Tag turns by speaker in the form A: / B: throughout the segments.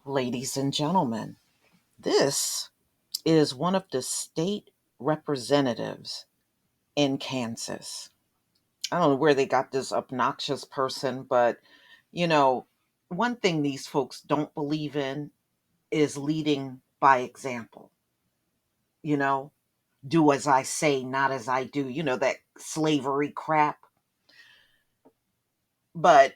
A: Ladies and gentlemen, this is one of the state representatives in Kansas. I don't know where they got this obnoxious person, but you know, one thing these folks don't believe in is leading by example. You know, do as I say, not as I do. That slavery crap. But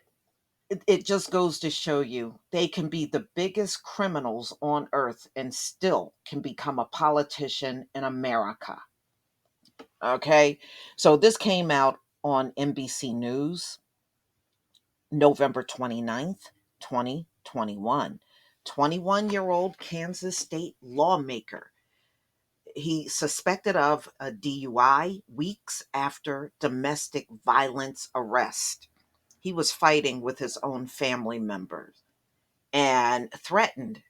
A: it just goes to show you they can be the biggest criminals on earth and still can become a politician in America. Okay. So this came out on NBC News November 29th, 2021. 21-year-old Kansas state lawmaker. He suspected of a DUI weeks after domestic violence arrest. He was fighting with his own family members and threatened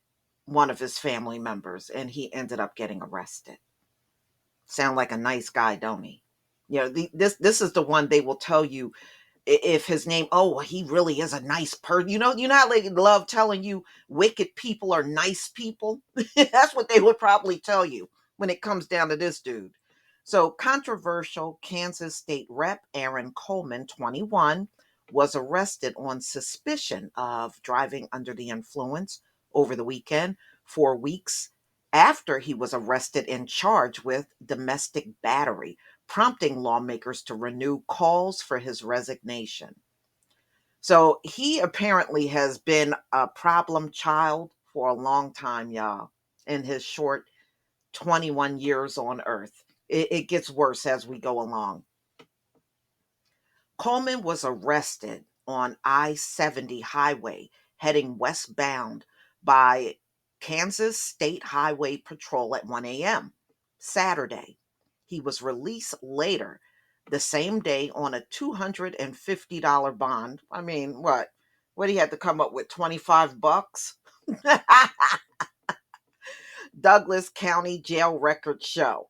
A: one of his family members, and he ended up getting arrested. Sound like a nice guy, don't he? This is the one they will tell you if his name. Oh, he really is a nice person. How they love telling you wicked people are nice people. That's what they would probably tell you when it comes down to this dude. So controversial Kansas State Rep Aaron Coleman, 21, was arrested on suspicion of driving under the influence over the weekend, 4 weeks after he was arrested and charged with domestic battery, prompting lawmakers to renew calls for his resignation. So he apparently has been a problem child for a long time, y'all, in his short 21 years on earth. It gets worse as we go along. Coleman was arrested on I-70 highway heading westbound by Kansas State Highway Patrol at 1 a.m. Saturday. He was released later the same day on a $250 bond. I mean, what? What he had to come up with, 25 bucks? Douglas County jail records show.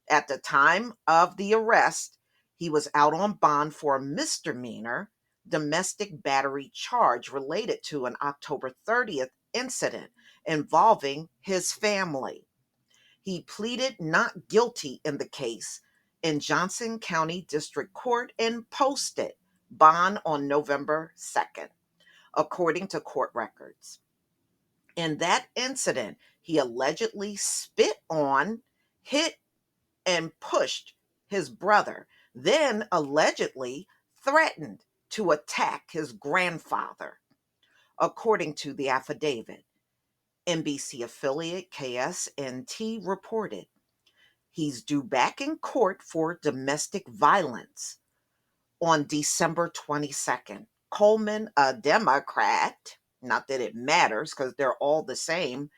A: At the time of the arrest, he was out on bond for a misdemeanor domestic battery charge related to an October 30th incident involving his family. He pleaded not guilty in the case in Johnson County District Court and posted bond on November 2nd, according to court records. In that incident, he allegedly spit on, hit, and pushed his brother, then allegedly threatened to attack his grandfather, according to the affidavit. NBC affiliate KSNT reported he's due back in court for domestic violence on December 22nd. Coleman, a Democrat, not that it matters because they're all the same,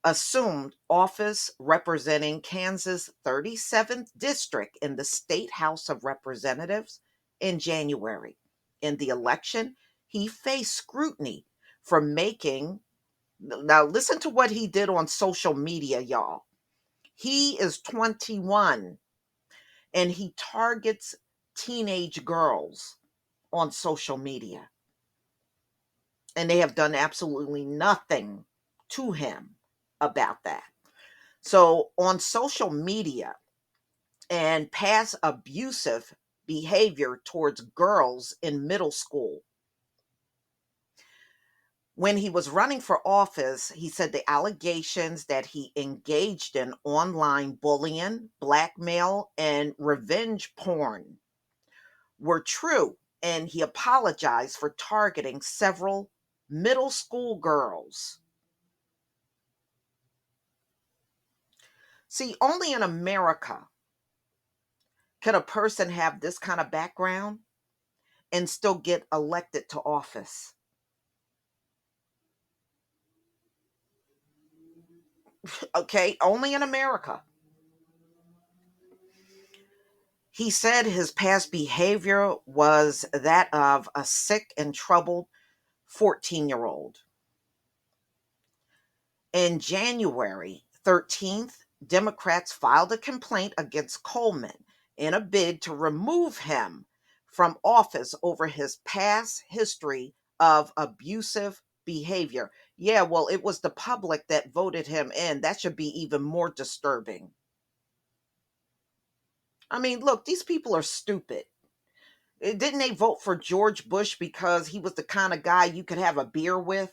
A: assumed office representing Kansas' 37th district in the State House of Representatives in January. In the election, he faced scrutiny for making. Now, listen to what he did on social media, y'all. He is 21 and he targets teenage girls on social media, and they have done absolutely nothing to him about that. So, on social media, and past abusive behavior towards girls in middle school. When he was running for office, he said the allegations that he engaged in online bullying, blackmail, and revenge porn were true, and he apologized for targeting several middle school girls. See, only in America can a person have this kind of background and still get elected to office. Okay, only in America. He said his past behavior was that of a sick and troubled 14-year-old. In January 13th, Democrats filed a complaint against Coleman in a bid to remove him from office over his past history of abusive behavior. Yeah, well, it was the public that voted him in. That should be even more disturbing. I mean, look, these people are stupid. Didn't they vote for George Bush because he was the kind of guy you could have a beer with?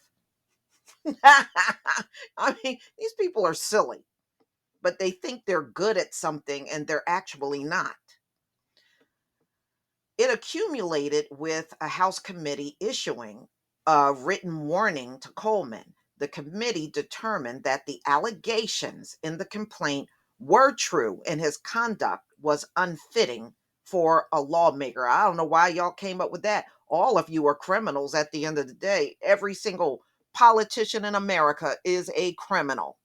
A: I mean, these people are silly, but they think they're good at something and they're actually not. It accumulated with a House committee issuing a written warning to Coleman. The committee determined that the allegations in the complaint were true and his conduct was unfitting for a lawmaker. I don't know why y'all came up with that. All of you are criminals at the end of the day. Every single politician in America is a criminal.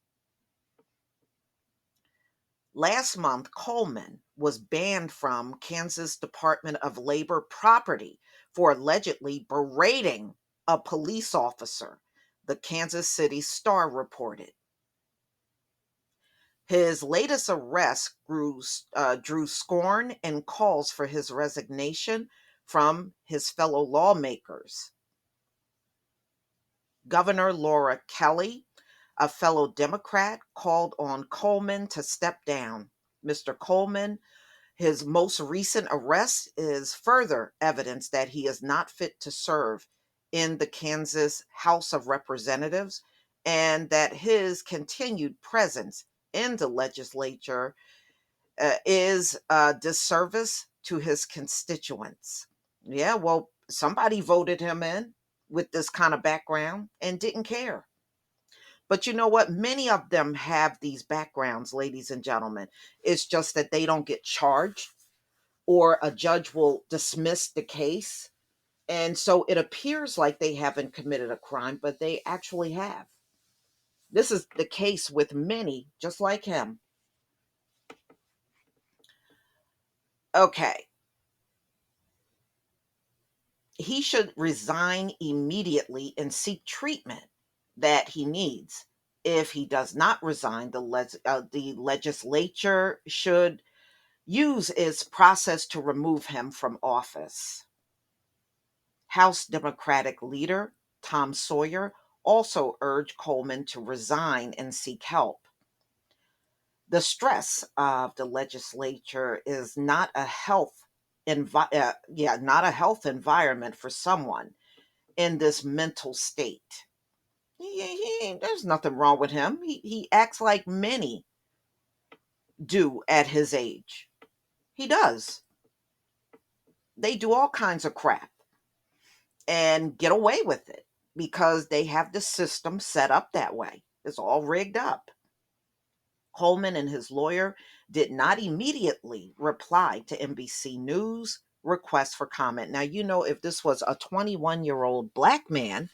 A: Last month, Coleman was banned from Kansas Department of Labor property for allegedly berating a police officer, the Kansas City Star reported. His latest arrest drew scorn and calls for his resignation from his fellow lawmakers. Governor Laura Kelly, a fellow Democrat, called on Coleman to step down. Mr. Coleman, his most recent arrest is further evidence that he is not fit to serve in the Kansas House of Representatives and that his continued presence in the legislature is a disservice to his constituents. Yeah, well, somebody voted him in with this kind of background and didn't care. But you know what? Many of them have these backgrounds, ladies and gentlemen. It's just that they don't get charged or a judge will dismiss the case. And so it appears like they haven't committed a crime, but they actually have. This is the case with many, just like him. Okay, he should resign immediately and seek treatment that he needs. If he does not resign, the legislature should use its process to remove him from office. House Democratic leader Tom Sawyer also urged Coleman to resign and seek help. The stress of the legislature is not a health environment for someone in this mental state. There's nothing wrong with him. He acts like many do at his age. He does. They do all kinds of crap and get away with it because they have the system set up that way. It's all rigged up. Coleman and his lawyer did not immediately reply to NBC News requests for comment. Now, if this was a 21-year-old black man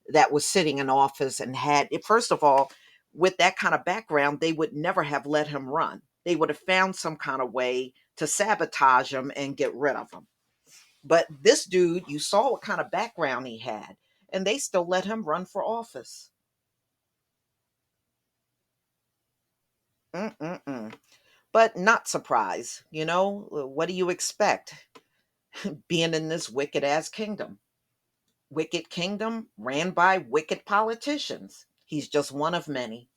A: that was sitting in office and had it, first of all, with that kind of background, they would never have let him run. They would have found some kind of way to sabotage him and get rid of him. But this dude, you saw what kind of background he had, and they still let him run for office. Mm-mm-mm. But not surprised, what do you expect being in this wicked ass kingdom? Wicked kingdom ran by wicked politicians. He's just one of many.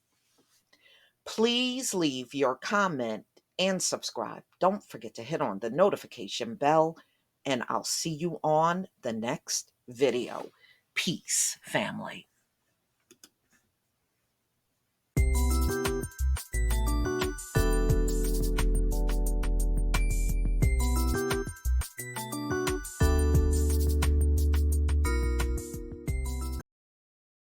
A: Please leave your comment and subscribe. Don't forget to hit on the notification bell, and I'll see you on the next video. Peace, family.